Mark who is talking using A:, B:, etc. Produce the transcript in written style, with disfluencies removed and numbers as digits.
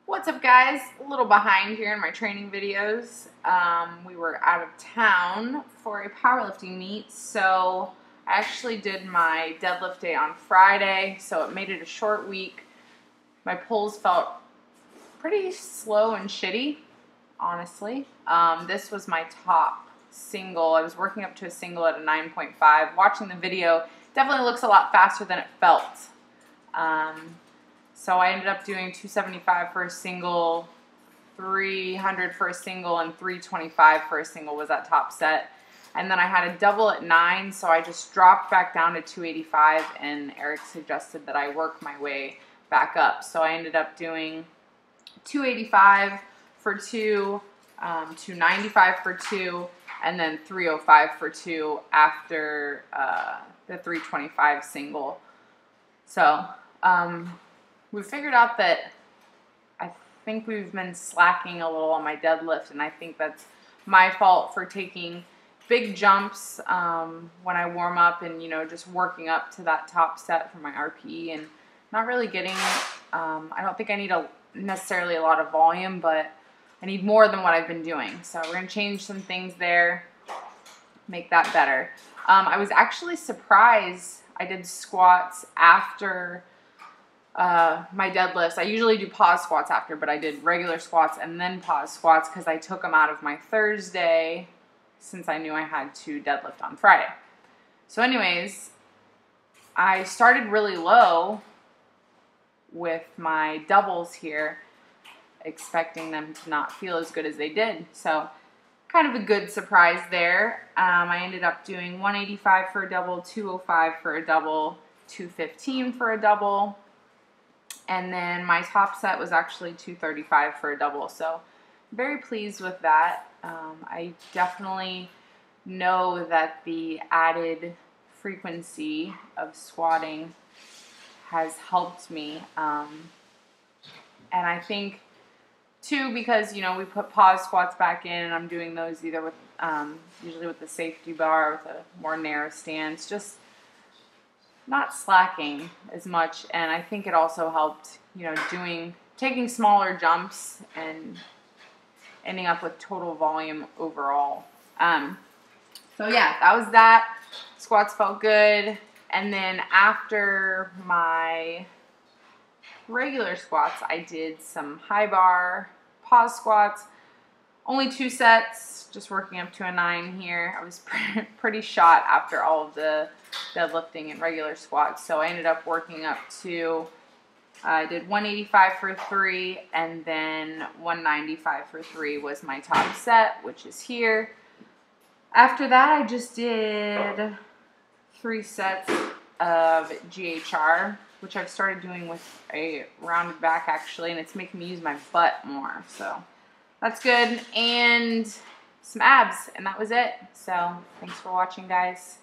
A: What's up, guys? A little behind here in my training videos. We were out of town for a powerlifting meet, so I actually did my deadlift day on Friday, so it made it a short week. My pulls felt pretty slow and shitty, honestly. This was my top single. I was working up to a single at a 9.5. Watching the video, definitely looks a lot faster than it felt. So I ended up doing 275 for a single, 300 for a single, and 325 for a single was that top set. And then I had a double at 9, so I just dropped back down to 285, and Eric suggested that I work my way back up. So I ended up doing 285 for 2, 295 for 2, and then 305 for 2 after the 325 single. So we figured out that I think we've been slacking a little on my deadlift, and I think that's my fault for taking big jumps when I warm up and, you know, just working up to that top set for my RPE and not really getting, I don't think I need necessarily a lot of volume, but I need more than what I've been doing. So we're going to change some things there, make that better. I was actually surprised I did squats after my deadlifts. I usually do pause squats after, but I did regular squats and then pause squats because I took them out of my Thursday since I knew I had to deadlift on Friday. So anyways, I started really low with my doubles here, expecting them to not feel as good as they did. So kind of a good surprise there. I ended up doing 185 for a double, 205 for a double, 215 for a double. And then my top set was actually 235 for a double, so very pleased with that. I definitely know that the added frequency of squatting has helped me. And I think, too, because, you know, we put pause squats back in, and I'm doing those either with, usually with the safety bar, with a more narrow stance, just not slacking as much. And I think it also helped, you know, taking smaller jumps and ending up with total volume overall. So yeah, that was that. Squats felt good. And then after my regular squats, I did some high bar pause squats. Only 2 sets, just working up to a 9 here. I was pretty shot after all of the deadlifting and regular squats, so I ended up working up to, I did 185 for 3, and then 195 for 3 was my top set, which is here. After that, I just did 3 sets of GHR, which I've started doing with a rounded back, actually, and it's making me use my butt more, so that's good. And some abs, and that was it. So thanks for watching, guys.